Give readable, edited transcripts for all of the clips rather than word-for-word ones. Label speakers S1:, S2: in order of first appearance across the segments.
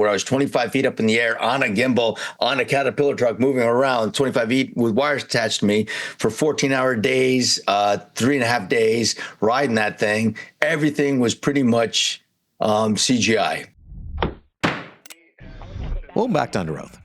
S1: where I was 25 feet up in the air on a gimbal, on a Caterpillar truck moving around 25 feet with wires attached to me for 14-hour days, 3.5 days, riding that thing. Everything was pretty much CGI.
S2: Welcome back to Under Oath.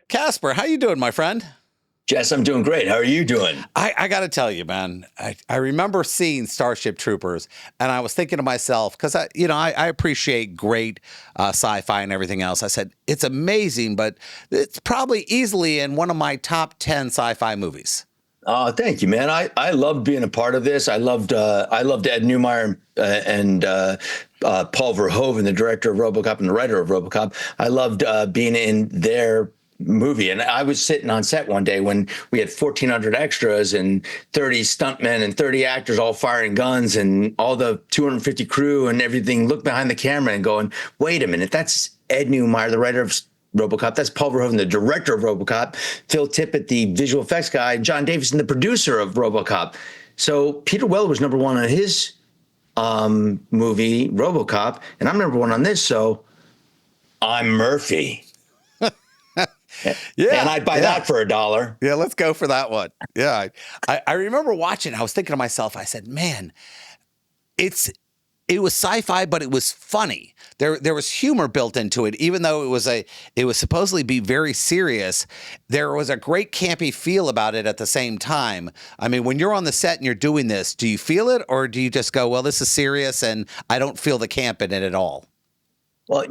S2: Casper, how you doing, my friend?
S1: Jess, I'm doing great. How are you doing?
S2: I got to tell you, man, I remember seeing Starship Troopers, and I was thinking to myself, because I appreciate great sci-fi and everything else. I said, it's amazing, but it's probably easily in one of my top 10 sci-fi movies.
S1: Oh, thank you, man. I loved being a part of this. I loved Ed Neumeyer and Paul Verhoeven, the director of RoboCop and the writer of RoboCop. I loved being in their movie. And I was sitting on set one day when we had 1,400 extras and 30 stuntmen and 30 actors all firing guns and all the 250 crew and everything, look behind the camera and going, wait a minute, that's Ed Neumeyer, the writer of RoboCop. That's Paul Verhoeven, the director of RoboCop, Phil Tippett, the visual effects guy, John Davison, the producer of RoboCop. So Peter Weller was number one on his movie, RoboCop, and I'm number one on this, so I'm Murphy.
S2: Yeah,
S1: and I'd buy that for $1.
S2: Yeah, let's go for that one. Yeah, I remember watching. I was thinking to myself. I said, "Man, it was sci-fi, but it was funny. There was humor built into it, even though it was supposedly be very serious. There was a great campy feel about it at the same time. I mean, when you're on the set and you're doing this, do you feel it, or do you just go, well, this is serious, and I don't feel the camp in it at all?"
S1: Well,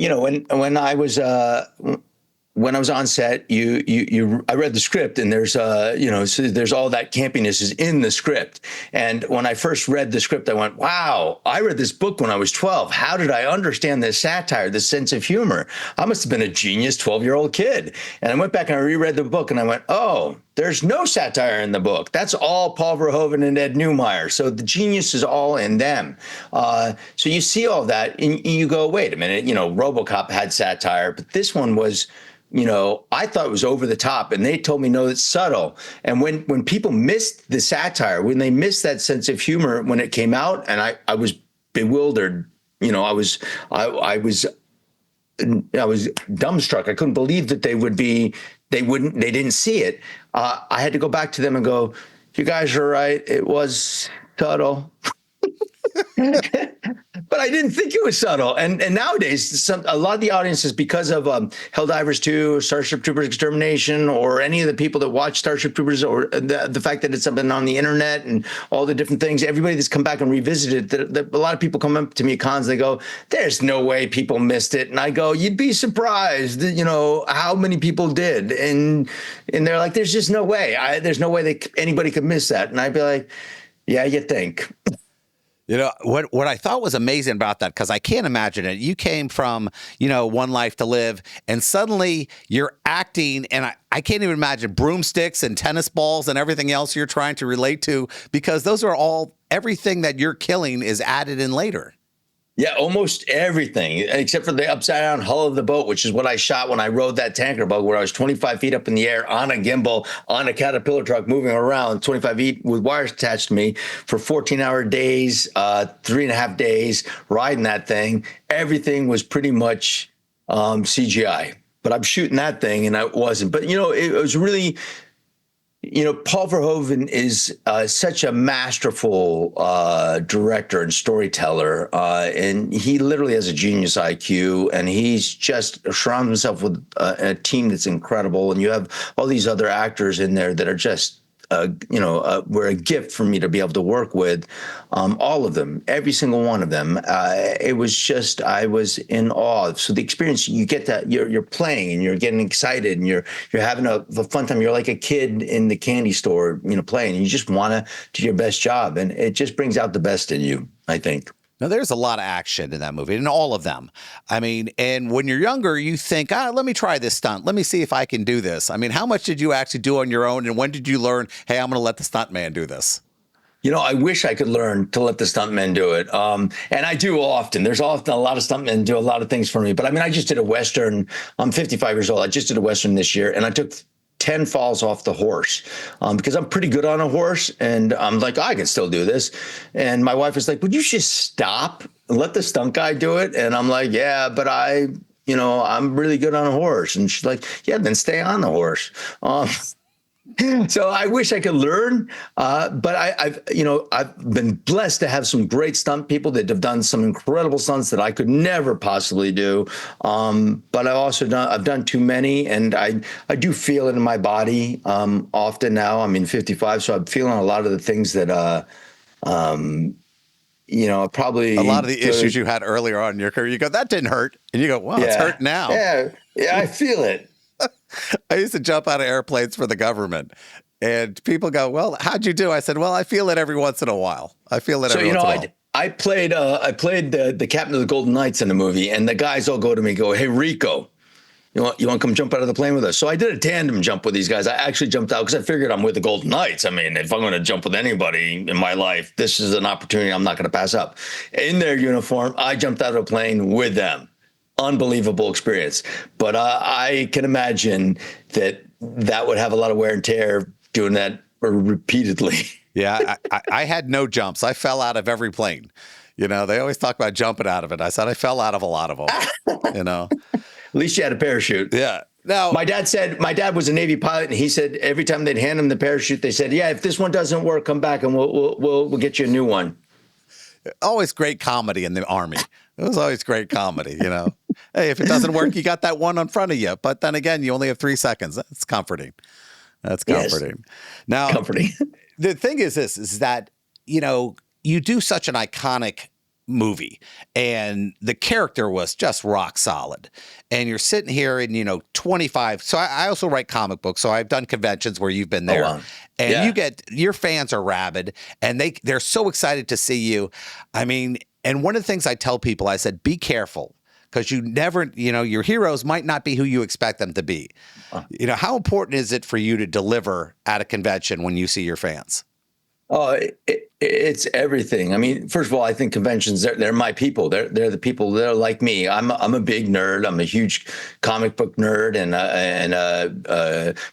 S1: when I was on set, I read the script, and there's there's all that campiness is in the script. And when I first read the script, I went, wow, I read this book when I was 12. How did I understand this satire, this sense of humor? I must have been a genius 12-year-old kid. And I went back and I reread the book and I went, oh, there's no satire in the book. That's all Paul Verhoeven and Ed Neumeyer. So the genius is all in them. So you see all that and you go, wait a minute, RoboCop had satire, but this one was, I thought it was over the top, and they told me, no, it's subtle. And when people missed the satire, when they missed that sense of humor when it came out, and I was bewildered, I was dumbstruck. I couldn't believe that they didn't see it. I had to go back to them and go, you guys are right. It was subtle. But I didn't think it was subtle. And nowadays, a lot of the audiences, because of Helldivers 2, Starship Troopers Extermination, or any of the people that watch Starship Troopers, or the fact that it's something on the internet and all the different things, everybody that's come back and revisited it, a lot of people come up to me at cons, they go, there's no way people missed it. And I go, you'd be surprised, how many people did. And they're like, there's just no way. There's no way that anybody could miss that. And I'd be like, yeah, you think.
S2: What I thought was amazing about that, because I can't imagine it. You came from, One Life to Live, and suddenly you're acting, and I can't even imagine broomsticks and tennis balls and everything else you're trying to relate to, because those are all, everything that you're killing is added in later.
S1: Yeah, almost everything, except for the upside-down hull of the boat, which is what I shot when I rode that tanker boat, where I was 25 feet up in the air on a gimbal, on a Caterpillar truck moving around 25 feet with wires attached to me for 14-hour days, 3.5 days, riding that thing. Everything was pretty much CGI. But I'm shooting that thing, and I wasn't. But, it was really... Paul Verhoeven is such a masterful director and storyteller, and he literally has a genius IQ, and he's just surrounded himself with a team that's incredible. And you have all these other actors in there that are just, were a gift for me to be able to work with. All of them, every single one of them. It was just, I was in awe. So the experience, you get that you're playing and you're getting excited and you're having a fun time. You're like a kid in the candy store, playing. And you just want to do your best job, and it just brings out the best in you, I think.
S2: Now, there's a lot of action in that movie, in all of them. I mean, and when you're younger, you think, let me try this stunt. Let me see if I can do this. I mean, how much did you actually do on your own? And when did you learn, hey, I'm going to let the stunt man do this?
S1: I wish I could learn to let the stuntmen do it. And I do often. There's often a lot of stuntmen do a lot of things for me. But I mean, I just did a Western. I'm 55 years old. I just did a Western this year, and I took 10 falls off the horse because I'm pretty good on a horse, and I'm like, I can still do this. And my wife was like, would you just stop and let the stunt guy do it? And I'm like, yeah, but I I'm really good on a horse. And she's like, yeah, then stay on the horse. So I wish I could learn, but I've been blessed to have some great stunt people that have done some incredible stunts that I could never possibly do. But I've done too many, and I do feel it in my body often now. I'm 55, so I'm feeling a lot of the things that probably
S2: A lot of the issues you had earlier on in your career, you go, that didn't hurt, and you go, well, it's hurt now.
S1: Yeah, I feel it.
S2: I used to jump out of airplanes for the government, and people go, well, how'd you do? I said, well, I feel it every once in a while. I feel it every once in a while.
S1: I played the captain of the Golden Knights in the movie, and the guys all go to me and go, hey, Rico, you want to come jump out of the plane with us? So I did a tandem jump with these guys. I actually jumped out because I figured I'm with the Golden Knights. I mean, if I'm going to jump with anybody in my life, this is an opportunity I'm not going to pass up. In their uniform, I jumped out of a plane with them. Unbelievable experience. But I can imagine that would have a lot of wear and tear doing that repeatedly.
S2: Yeah, I had no jumps. I fell out of every plane. They always talk about jumping out of it. I said I fell out of a lot of them.
S1: At least you had a parachute.
S2: Yeah. Now,
S1: my dad was a Navy pilot, and he said every time they'd hand him the parachute, they said, yeah, if this one doesn't work, come back and we'll get you a new one.
S2: Always great comedy in the Army. It was always great comedy, Hey, if it doesn't work, you got that one in front of you. But then again, you only have 3 seconds. That's comforting. That's comforting. Yes. Now,
S1: comforting.
S2: The thing is that, you do such an iconic movie, and the character was just rock solid. And you're sitting here in, 25. So I also write comic books. So I've done conventions where you've been there. Oh, wow. And your fans are rabid, and they're so excited to see you. And one of the things I tell people, I said, be careful, because you never, your heroes might not be who you expect them to be. How important is it for you to deliver at a convention when you see your fans?
S1: Oh, it's everything. First of all, I think conventions, they're my people. They're the people that are like me. I'm a big nerd. I'm a huge comic book nerd and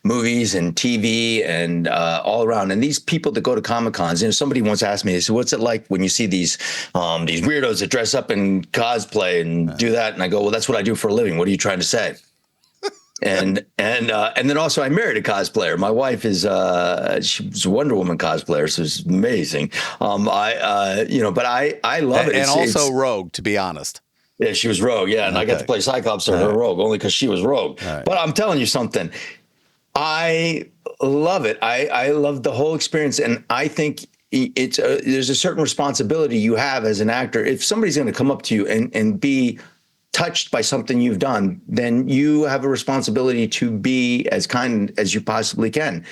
S1: movies and TV and all around. And these people that go to Comic Cons, somebody once asked me, they said, what's it like when you see these weirdos that dress up in cosplay and do that? And I go, well, that's what I do for a living. What are you trying to say? And then also I married a cosplayer. My wife is she was a Wonder Woman cosplayer, so it's amazing. But I love it.
S2: And also Rogue, to be honest.
S1: Yeah, she was Rogue. Yeah, and I got to play Cyclops or Rogue only because she was Rogue. Right. But I'm telling you something, I love it. I love the whole experience, and I think there's a certain responsibility you have as an actor. If somebody's going to come up to you and be touched by something you've done, then you have a responsibility to be as kind as you possibly can,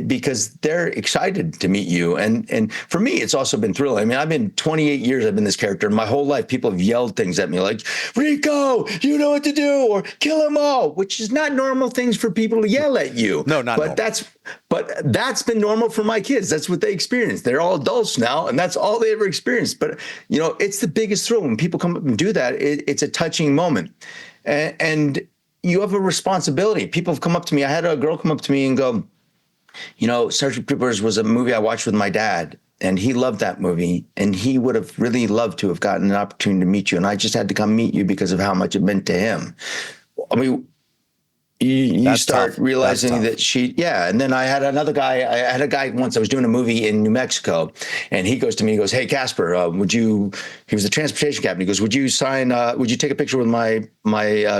S1: because they're excited to meet you. And for me, it's also been thrilling. I've been 28 years, I've been this character, and my whole life people have yelled things at me like, Rico, you know what to do, or kill them all, which is not normal things for people to yell at you.
S2: No, not normal.
S1: But that's been normal for my kids. That's what they experience. They're all adults now, and that's all they ever experienced. But, it's the biggest thrill when people come up and do that. It's a touching moment. And you have a responsibility. People have come up to me. I had a girl come up to me and go, Starship Troopers was a movie I watched with my dad, and he loved that movie, and he would have really loved to have gotten an opportunity to meet you. And I just had to come meet you because of how much it meant to him. You start realizing that and then I had a guy once, I was doing a movie in New Mexico, and he goes to me, he goes, hey, Casper, he was the transportation captain. He goes, would you take a picture with my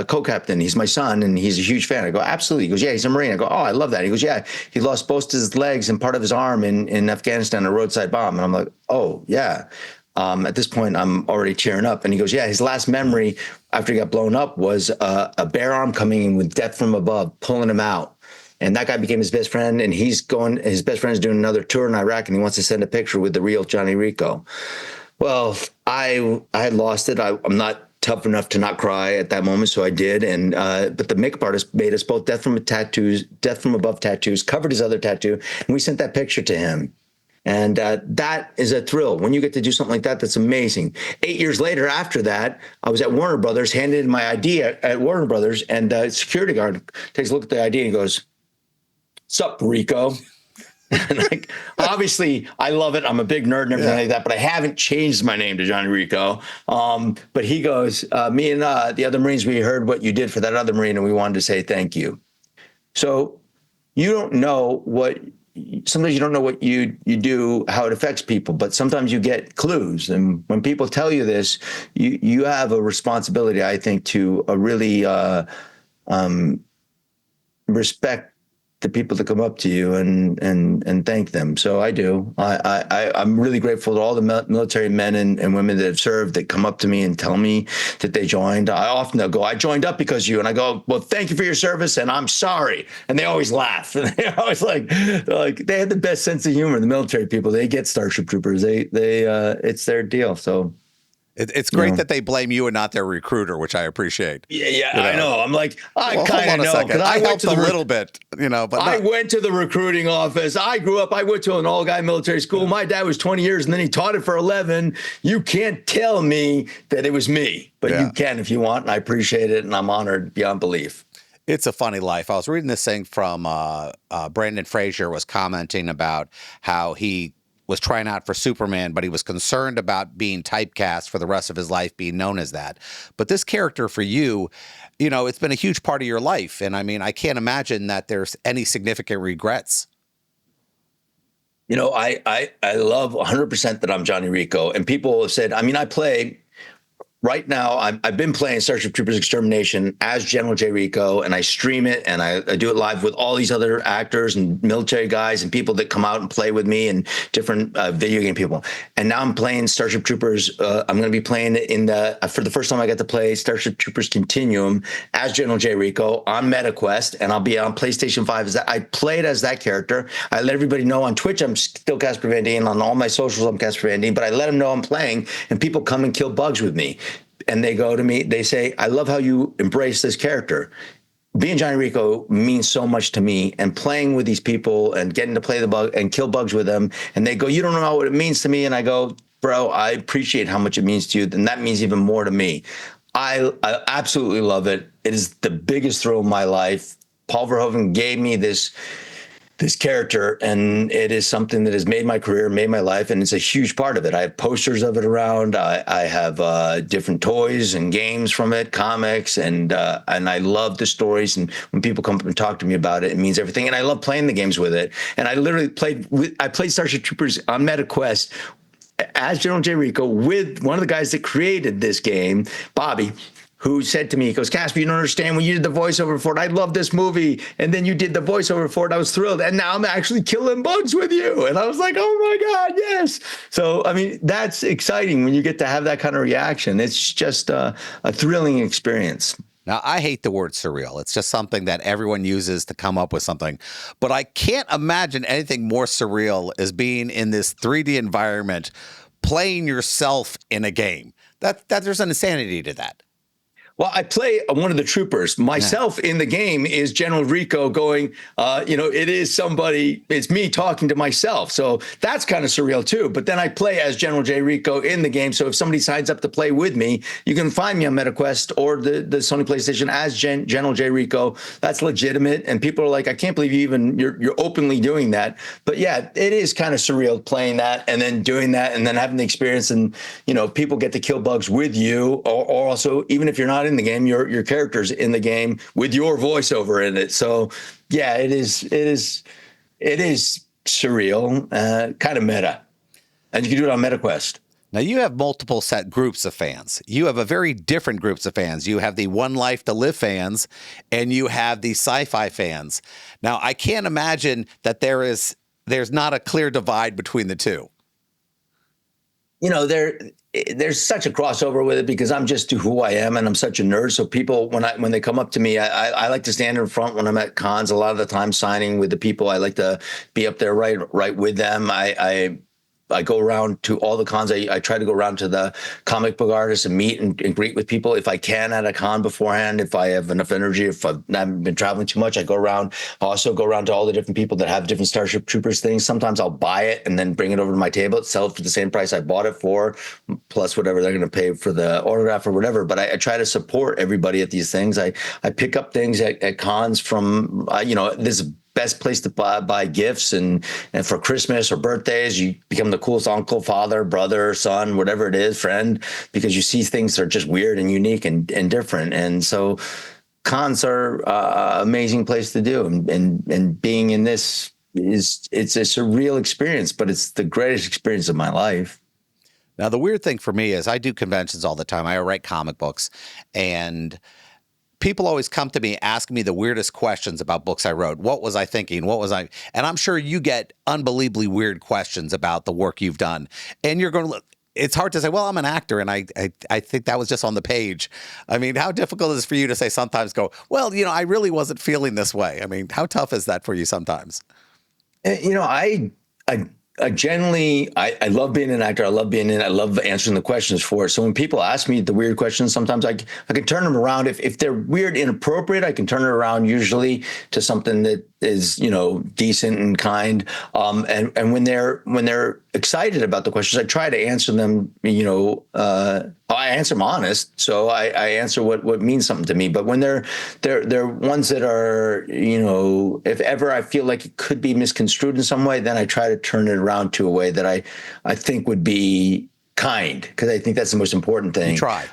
S1: co-captain? He's my son, and he's a huge fan. I go, absolutely. He goes, yeah, he's a Marine. I go, oh, I love that. He goes, yeah, he lost both his legs and part of his arm in Afghanistan, a roadside bomb. And I'm like, oh, yeah. At this point, I'm already tearing up. And he goes, yeah, his last memory after he got blown up was a bare arm coming in with death from above, pulling him out. And that guy became his best friend. And his best friend is doing another tour in Iraq, and he wants to send a picture with the real Johnny Rico. Well, I had lost it. I'm not tough enough to not cry at that moment, so I did. And but the makeup artist made us both death from above tattoos, covered his other tattoo, and we sent that picture to him. And that is a thrill. When you get to do something like that, that's amazing. 8 years later, after that, I was at Warner Brothers, handed in my ID at Warner Brothers, and the security guard takes a look at the ID and goes, "Sup, Rico?" And like, obviously, I love it. I'm a big nerd and everything like that, but I haven't changed my name to Johnny Rico. But he goes, me and the other Marines, we heard what you did for that other Marine, and we wanted to say thank you. So you don't know what. Sometimes you don't know what you do, how it affects people, but sometimes you get clues. And when people tell you this, you have a responsibility, I think, to really respect the people that come up to you and thank them. So I do. I'm really grateful to all the military men and women that have served that come up to me and tell me that they joined. I often they'll go, I joined up because of you. And I go, well, thank you for your service. And I'm sorry. And they always laugh. And they're always like, they have the best sense of humor. The military people, they get Starship Troopers. It's their deal. So
S2: It's great that they blame you and not their recruiter, which I appreciate.
S1: Yeah, I know. I'm like, I kind of know.
S2: Second. I helped a little bit, but
S1: I went to the recruiting office. I grew up, I went to an all-guy military school. My dad was 20 years, and then he taught it for 11. You can't tell me that it was me, but you can if you want, and I appreciate it, and I'm honored beyond belief.
S2: It's a funny life. I was reading this thing from Brandon Fraser was commenting about how he was trying out for Superman, but he was concerned about being typecast for the rest of his life, being known as that. But this character for you, it's been a huge part of your life. And I mean, I can't imagine that there's any significant regrets.
S1: I love 100% that I'm Johnny Rico. And people have said, I play. Right now, I've been playing Starship Troopers Extermination as General J. Rico, and I stream it, and I do it live with all these other actors and military guys and people that come out and play with me and different video game people. And now I'm playing Starship Troopers. I'm going to be playing for the first time I get to play Starship Troopers Continuum as General J. Rico on MetaQuest, and I'll be on PlayStation 5. I played as that character. I let everybody know on Twitch I'm still Casper Van Dien. On all my socials I'm Casper Van Dien, but I let them know I'm playing, and people come and kill bugs with me. And they go to me, they say, I love how you embrace this character. Being Johnny Rico means so much to me, and playing with these people and getting to play the bug and kill bugs with them. And they go, you don't know what it means to me. And I go, bro, I appreciate how much it means to you. And that means even more to me. I absolutely love it. It is the biggest thrill of my life. Paul Verhoeven gave me this character, and it is something that has made my career, made my life, and it's a huge part of it. I have posters of it around. I have different toys and games from it, comics, and I love the stories. And when people come up and talk to me about it, it means everything. And I love playing the games with it. And I literally played Starship Troopers on MetaQuest as General J. Rico with one of the guys that created this game, Bobby, who said to me, he goes, Casper, you don't understand, when you did the voiceover for it, I love this movie. And then you did the voiceover for it. I was thrilled. And now I'm actually killing bugs with you. And I was like, oh my God, yes. So, that's exciting when you get to have that kind of reaction. It's just a thrilling experience.
S2: Now, I hate the word surreal. It's just something that everyone uses to come up with something. But I can't imagine anything more surreal as being in this 3D environment, playing yourself in a game. That there's an insanity to that.
S1: Well, I play one of the troopers. Myself in the game is General Rico going, it is somebody, it's me talking to myself. So that's kind of surreal too. But then I play as General J. Rico in the game. So if somebody signs up to play with me, you can find me on MetaQuest or the Sony PlayStation as General J. Rico. That's legitimate. And people are like, I can't believe you're openly doing that. But yeah, it is kind of surreal playing that and then doing that and then having the experience. And, people get to kill bugs with you, or also, even if you're not in the game, your character's in the game with your voiceover in it. So yeah, it is surreal, kind of meta, and you can do it on MetaQuest.
S2: Now, you have multiple set groups of fans. You have a very different groups of fans. You have the One Life to Live fans, and you have the sci-fi fans. Now, I can't imagine that there's not a clear divide between the two.
S1: There's such a crossover with it because I'm just who I am, and I'm such a nerd. So people, when they come up to me, I like to stand in front when I'm at cons. A lot of the time, signing with the people, I like to be up there right with them. I go around to all the cons. I try to go around to the comic book artists and meet and greet with people if I can at a con beforehand. If I have enough energy, if I haven't been traveling too much, I go around. I also go around to all the different people that have different Starship Troopers things. Sometimes I'll buy it and then bring it over to my table, sell it for the same price I bought it for, plus whatever they're going to pay for the autograph or whatever. But I try to support everybody at these things. I pick up things at cons from, there's best place to buy gifts, and for Christmas or birthdays, you become the coolest uncle, father, brother, son, whatever it is, friend, because you see things that are just weird and unique and different. And so cons are amazing place to do. And being in this it's a surreal experience, but it's the greatest experience of my life.
S2: Now, the weird thing for me is I do conventions all the time. I write comic books, and people always come to me asking me the weirdest questions about books I wrote. What was I thinking? And I'm sure you get unbelievably weird questions about the work you've done. And you're going to look, it's hard to say, well, I'm an actor, and I think that was just on the page. I mean, how difficult is it for you to say sometimes well, I really wasn't feeling this way? I mean, how tough is that for you sometimes?
S1: I generally, I love being an actor. I love answering the questions for it. So when people ask me the weird questions, sometimes I can turn them around. If they're weird, inappropriate, I can turn it around usually to something that is, decent and kind. And when they're excited about the questions, I try to answer them, I answer them honest. So I answer what means something to me. But when they're ones that are, if ever I feel like it could be misconstrued in some way, then I try to turn it around to a way that I think would be kind, because I think that's the most important thing.
S2: You try.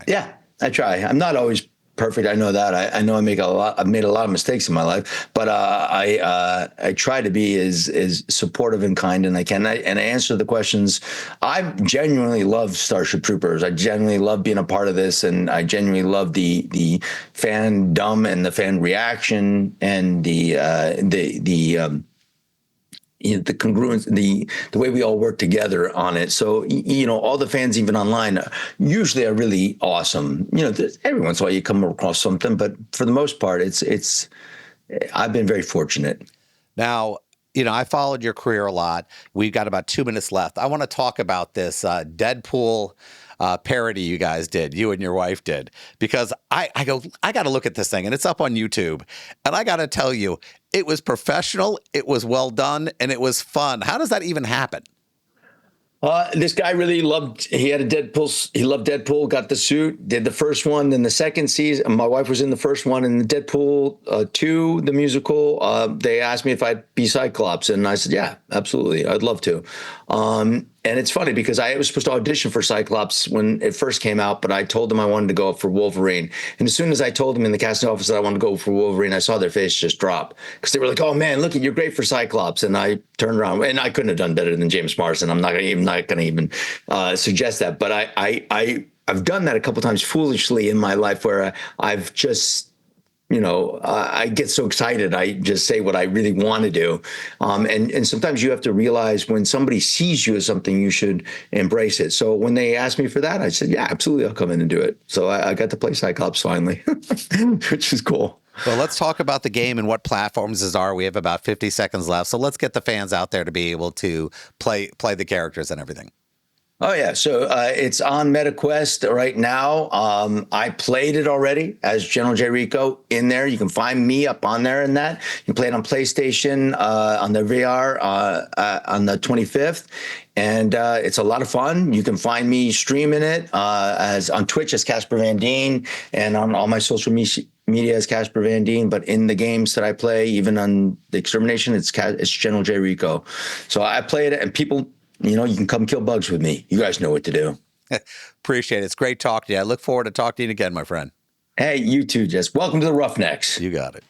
S1: Yeah, I try. I'm not always perfect. I know that. I know I've made a lot of mistakes in my life, but I try to be as supportive and kind as I can. And I answer the questions. I genuinely love Starship Troopers. I genuinely love being a part of this, and I genuinely love the fandom and the fan reaction and the congruence, the way we all work together on it. So, all the fans, even online, usually are really awesome. Every once in a while you come across something, but for the most part, I've been very fortunate.
S2: Now, I followed your career a lot. We've got about 2 minutes left. I want to talk about this Deadpool parody you guys did, you and your wife did, because I got to look at this thing, and it's up on YouTube, and I got to tell you, it was professional, it was well done, and it was fun. How does that even happen?
S1: This guy really he had a Deadpool. He loved Deadpool, got the suit, did the first one. Then the second season, my wife was in the first one, and the Deadpool 2, the musical, they asked me if I'd be Cyclops. And I said, yeah, absolutely. I'd love to. And it's funny because I was supposed to audition for Cyclops when it first came out, but I told them I wanted to go up for Wolverine. And as soon as I told them in the casting office that I wanted to go for Wolverine, I saw their face just drop, because they were like, "Oh man, look, you're great for Cyclops." And I turned around, and I couldn't have done better than James Marsden. I'm not going to even suggest that, but I've done that a couple times foolishly in my life, where I've just, I get so excited. I just say what I really want to do. And sometimes you have to realize when somebody sees you as something, you should embrace it. So when they asked me for that, I said, yeah, absolutely. I'll come in and do it. So I got to play Cyclops finally, which is cool.
S2: Well, let's talk about the game and what platforms these are. We have about 50 seconds left. So let's get the fans out there to be able to play the characters and everything.
S1: Oh, yeah. So it's on MetaQuest right now. I played it already as General J. Rico in there. You can find me up on there in that. You can play it on PlayStation, on the VR on the 25th. And it's a lot of fun. You can find me streaming it as on Twitch as Casper Van Dien, and on all my social media as Casper Van Dien. But in the games that I play, even on the Extermination, it's General J. Rico. So I play it, and people, you can come kill bugs with me. You guys know what to do.
S2: Appreciate it. It's great talking to you. I look forward to talking to you again, my friend.
S1: Hey, you too, Jess. Welcome to the Roughnecks.
S2: You got it.